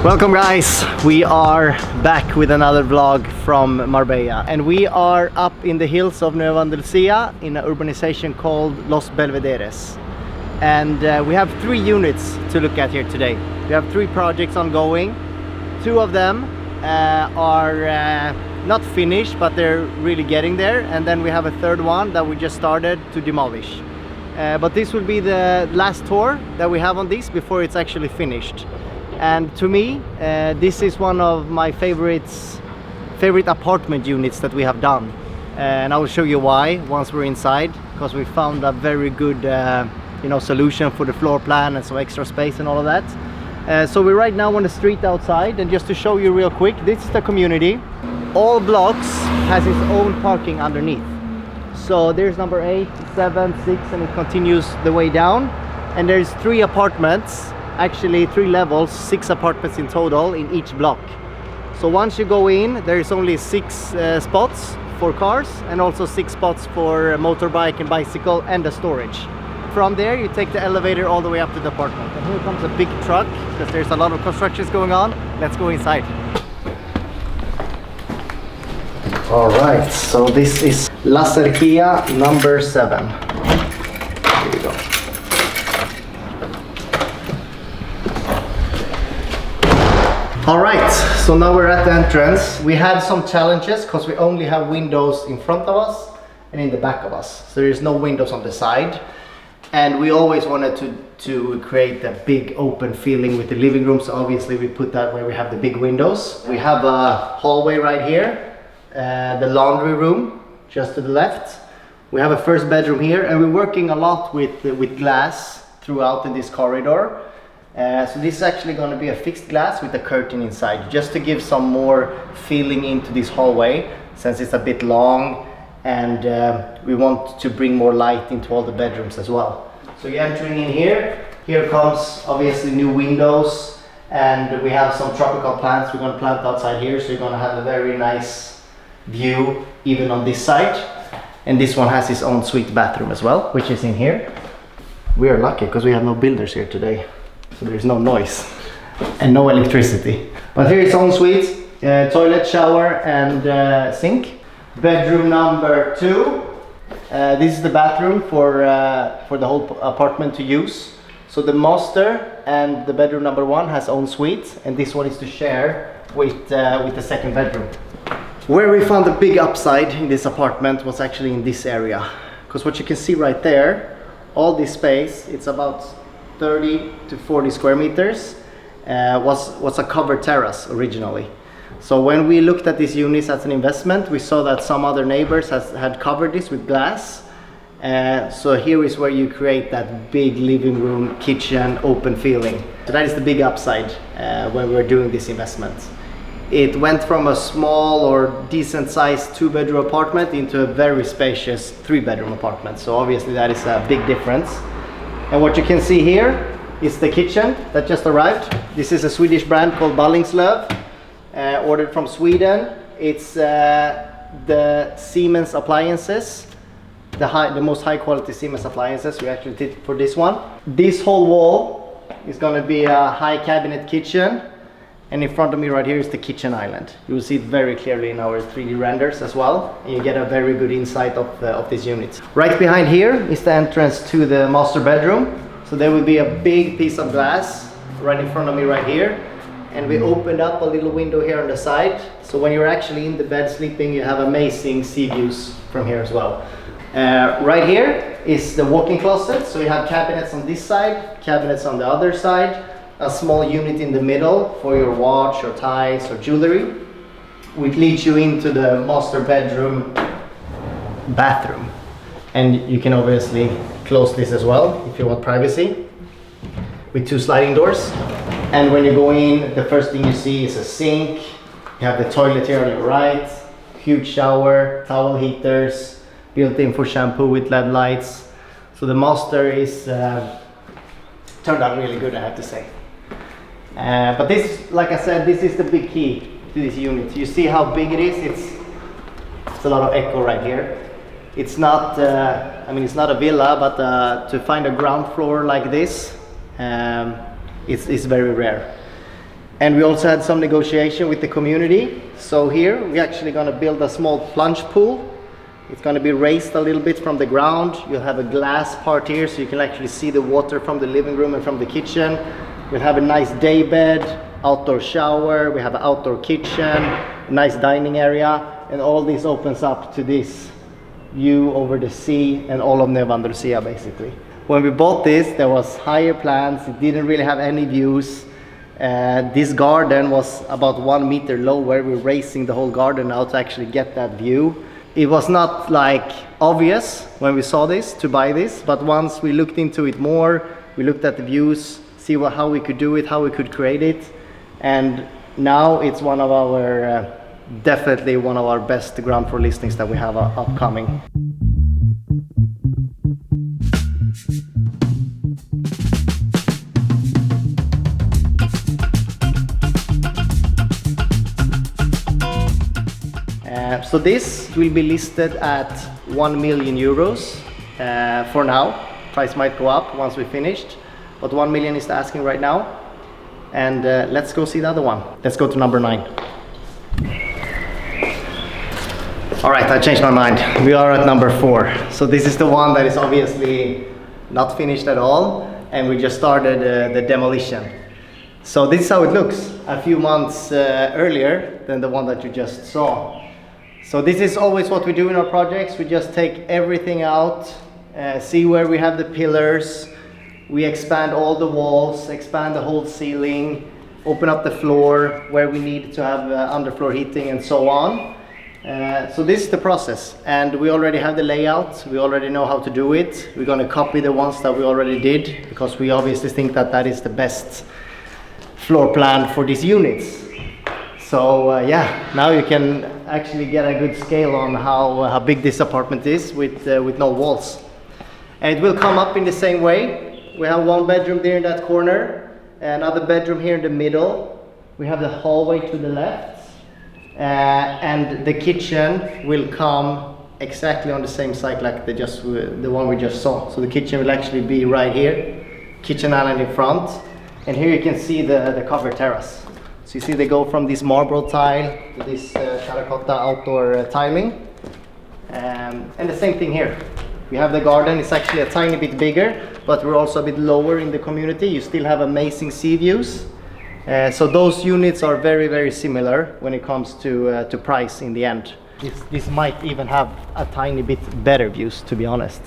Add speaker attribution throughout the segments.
Speaker 1: Welcome guys, we are back with another vlog from Marbella, and we are up in the hills of Nueva Andalucia in an urbanization called Los Belvederes, and we have 3 units to look at here today. We have 3 projects ongoing. 2 of them are not finished, but they're really getting there, and then we have a 3rd one that we just started to demolish. But this will be the last tour that we have on this before it's actually finished. And to me, this is one of my favorite apartment units that we have done, and I will show you why once we're inside, because we found a very good solution for the floor plan and some extra space and all of that. So we're right now on the street outside, and just to show you real quick, this is the community. All blocks has its own parking underneath. So there's number 8, 7, 6, and it continues the way down, and there's 3 apartments. Actually 3 levels, 6 apartments in total in each block. So once you go in, there's only 6 spots for cars, and also 6 spots for motorbike and bicycle, and the storage. From there you take the elevator all the way up to the apartment, and here comes a big truck because there's a lot of constructions going on. Let's go inside. All right, so this is La Cerquilla number 7. Here we go. All right, so now we're at the entrance. We had some challenges because we only have windows in front of us and in the back of us. So there's no windows on the side. And we always wanted to create a big open feeling with the living room. So obviously we put that where we have the big windows. We have a hallway right here, the laundry room just to the left. We have a 1st bedroom here, and we're working a lot with glass throughout in this corridor. So this is actually going to be a fixed glass with a curtain inside, just to give some more feeling into this hallway, since it's a bit long, and we want to bring more light into all the bedrooms as well. So you're entering in here. Here comes obviously new windows, and we have some tropical plants we're going to plant outside here, so you're going to have a very nice view even on this side. And this one has its own suite bathroom as well, which is in here. We are lucky because we have no builders here today. So there's no noise and no electricity. But here is ensuite, toilet, shower, and sink. Bedroom number 2. This is the bathroom for the whole apartment to use. So the master and the bedroom number 1 has own suite, and this one is to share with the 2nd bedroom. Where we found the big upside in this apartment was actually in this area, because what you can see right there, all this space, it's about 30 to 40 square meters, was a covered terrace originally. So when we looked at these units as an investment, we saw that some other neighbors had covered this with glass. So here is where you create that big living room, kitchen, open feeling. So that is the big upside when we're doing this investment. It went from a small or decent sized 2-bedroom apartment into a very spacious 3-bedroom apartment. So obviously that is a big difference. And what you can see here is the kitchen that just arrived. This is a Swedish brand called Ballingslöv, ordered from Sweden. It's the Siemens appliances, the most high quality Siemens appliances we actually did for this one. This whole wall is going to be a high cabinet kitchen, and in front of me right here is the kitchen island. You will see it very clearly in our 3D renders as well, and you get a very good insight of this unit. Right behind here is the entrance to the master bedroom. So there will be a big piece of glass right in front of me right here, and we opened up a little window here on the side, so when you're actually in the bed sleeping, you have amazing sea views from here as well. Right here is the walk-in closet, so you have cabinets on this side, cabinets on the other side, a small unit in the middle for your watch or ties or jewelry, which leads you into the master bedroom bathroom. And you can obviously close this as well if you want privacy, with 2 sliding doors. And when you go in, the first thing you see is a sink. You have the toilet here on your right, huge shower, towel heaters, built in for shampoo with LED lights. So the master is turned out really good, I have to say. But this, like I said, this is the big key to this unit. You see how big it is? It's a lot of echo right here. It's not, it's not a villa, but to find a ground floor like this, it's very rare. And we also had some negotiation with the community. So here we're actually going to build a small plunge pool. It's going to be raised a little bit from the ground. You'll have a glass part here so you can actually see the water from the living room and from the kitchen. We'll have a nice day bed, outdoor shower, we have an outdoor kitchen, a nice dining area, and all this opens up to this view over the sea and all of Nueva Andalucia basically. When we bought this, there was higher plans, it didn't really have any views. This garden was about 1 meter lower. We're raising the whole garden now to actually get that view. It was not like obvious when we saw this to buy this, but once we looked into it more, we looked at the views, see how we could do it, how we could create it, and now it's one of our definitely one of our best ground floor listings that we have upcoming. So this will be listed at 1 million euros for now. Price might go up once we're finished, but 1 million is the asking right now. And let's go see the other one. Let's go to number 9. All right, I changed my mind. We are at number 4. So this is the one that is obviously not finished at all, and we just started the demolition. So this is how it looks a few months earlier than the one that you just saw. So this is always what we do in our projects. We just take everything out, see where we have the pillars, we expand all the walls, expand the whole ceiling, open up the floor where we need to have underfloor heating and so on. So this is the process, and we already have the layout, we already know how to do it. We're going to copy the ones that we already did because we obviously think that that is the best floor plan for these units. So yeah, now you can actually get a good scale on how big this apartment is with no walls. And it will come up in the same way. We have 1 bedroom there in that corner, another bedroom here in the middle. We have the hallway to the left, and the kitchen will come exactly on the same site like the one we just saw. So the kitchen will actually be right here, kitchen island in front, and here you can see the covered terrace. So you see they go from this marble tile to this terracotta outdoor tiling. And the same thing here. We have the garden, it's actually a tiny bit bigger, but we're also a bit lower in the community. You still have amazing sea views. So those units are very, very similar when it comes to price in the end. This might even have a tiny bit better views, to be honest.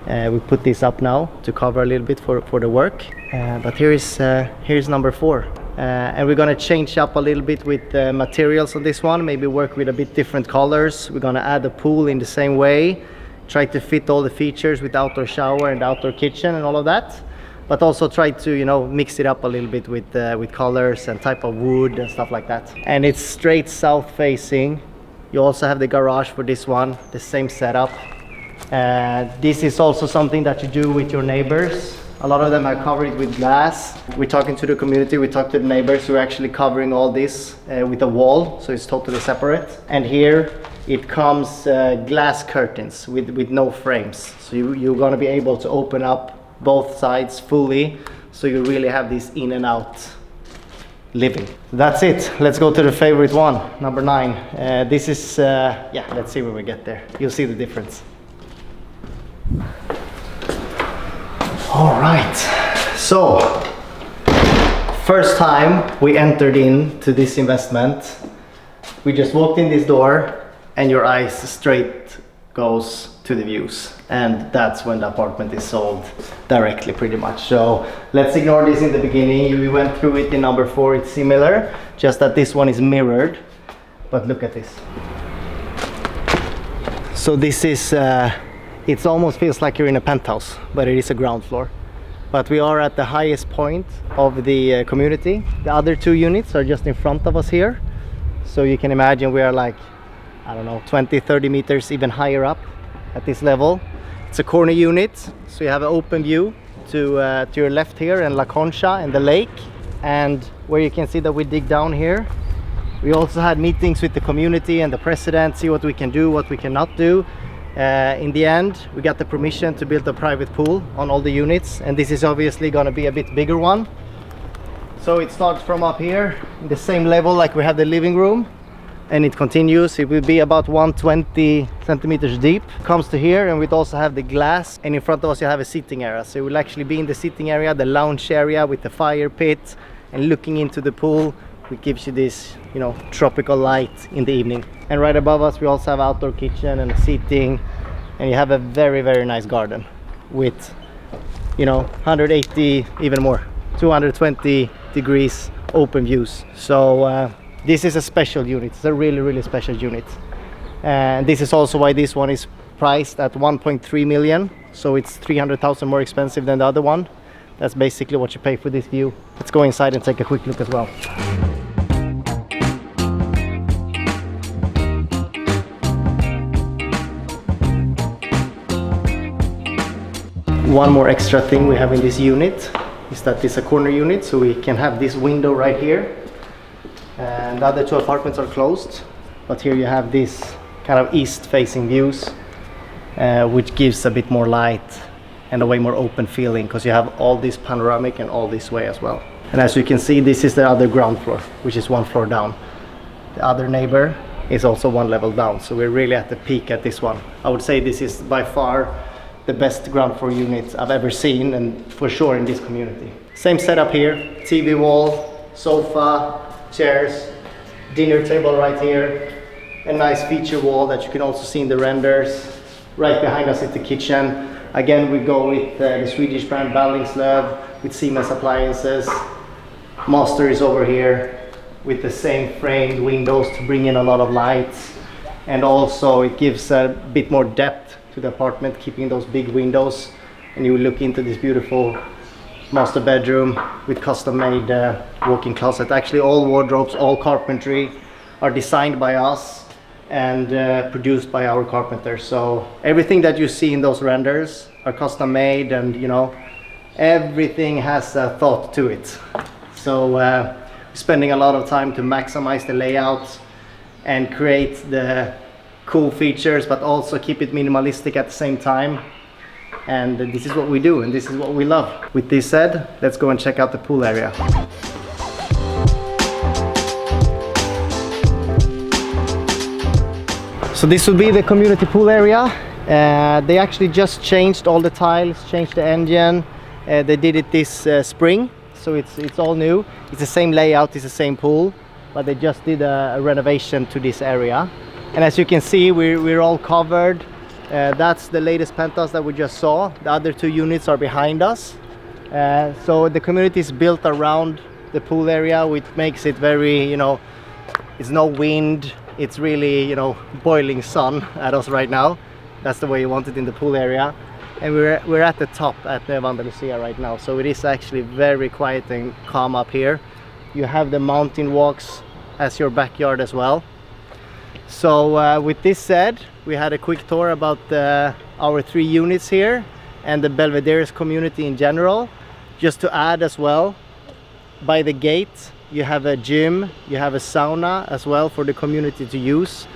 Speaker 1: We put this up now to cover a little bit for the work. But here's number 4. And we're going to change up a little bit with the materials on this one, maybe work with a bit different colors. We're going to add a pool in the same way, try to fit all the features with outdoor shower and outdoor kitchen and all of that, but also try to, you know, mix it up a little bit with colors and type of wood and stuff like that. And it's straight south facing. You also have the garage for this one, the same setup. This is also something that you do with your neighbors. A lot of them are covered with glass. We're talking to the community, we talk to the neighbors who are actually covering all this with a wall, so it's totally separate. And here it comes glass curtains with no frames. So you're going to be able to open up both sides fully, so you really have this in and out living. That's it. Let's go to the favorite one, number 9. This is, yeah, let's see when we get there. You'll see the difference. All right, so first time we entered into this investment, we just walked in this door and your eyes straight goes to the views, and that's when the apartment is sold directly pretty much. So let's ignore this in the beginning. We went through it in number 4, it's similar, just that this one is mirrored, but look at this. So this is it almost feels like you're in a penthouse, but it is a ground floor. But we are at the highest point of the community. The other 2 units are just in front of us here. So you can imagine we are like, I don't know, 20-30 meters even higher up at this level. It's a corner unit, so you have an open view to your left here and La Concha and the lake. And where you can see that we dig down here. We also had meetings with the community and the president, see what we can do, what we cannot do. In the end, we got the permission to build a private pool on all the units, and this is obviously going to be a bit bigger one. So it starts from up here, in the same level like we have the living room, and it continues. It will be about 120 centimeters deep. Comes to here, and we also have the glass, and in front of us you have a sitting area. So we'll actually be in the sitting area, the lounge area with the fire pit, and looking into the pool, which gives you this, you know, tropical light in the evening. And right above us we also have outdoor kitchen and seating, and you have a very, very nice garden with, you know, 180, even more, 220 degrees open views. So this is a special unit. It's a really, really special unit, and this is also why this one is priced at 1.3 million. So it's 300,000 more expensive than the other one. That's basically what you pay for this view. Let's go inside and take a quick look as well. One more extra thing we have in this unit is that it's a corner unit, so we can have this window right here. And the other two apartments are closed, but here you have this kind of east-facing views, which gives a bit more light and a way more open feeling, because you have all this panoramic and all this way as well. And as you can see, this is the other ground floor, which is one floor down. The other neighbor is also one level down, so we're really at the peak at this one. I would say this is by far the best ground floor unit I've ever seen, and for sure in this community. Same setup here, TV wall, sofa, chairs, dinner table right here, a nice feature wall that you can also see in the renders. Right behind us is the kitchen. Again, we go with the Swedish brand Ballingslöv with Siemens appliances. Master is over here with the same framed windows to bring in a lot of lights, and also it gives a bit more depth to the apartment, keeping those big windows. And you will look into this beautiful master bedroom with custom-made walk-in closet. Actually, all wardrobes, all carpentry are designed by us and produced by our carpenters. So everything that you see in those renders are custom-made, and you know, everything has a thought to it. So spending a lot of time to maximize the layout and create the cool features, but also keep it minimalistic at the same time. And this is what we do, and this is what we love. With this said, let's go and check out the pool area. So this will be the community pool area. They actually just changed all the tiles, changed the engine. They did it this spring, so it's all new. It's the same layout, it's the same pool, but they just did a renovation to this area. And as you can see, we're all covered. That's the latest penthouse that we just saw. The other two units are behind us. So the community is built around the pool area, which makes it very, you know, it's no wind. It's really, you know, boiling sun at us right now. That's the way you want it in the pool area. And we're at the top at Nueva Andalucia right now. So it is actually very quiet and calm up here. You have the mountain walks as your backyard as well. So with this said, we had a quick tour about our 3 units here and the Belvedere's community in general. Just to add as well, by the gate you have a gym, you have a sauna as well for the community to use.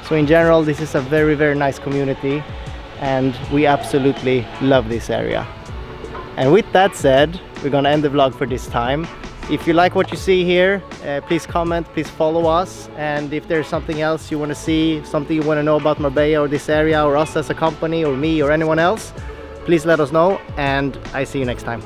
Speaker 1: So in general, this is a very, very nice community, and we absolutely love this area. And with that said, we're gonna end the vlog for this time. If you like what you see here, please comment, please follow us. And if there's something else you want to see, something you want to know about Marbella or this area or us as a company or me or anyone else, please let us know, and I see you next time.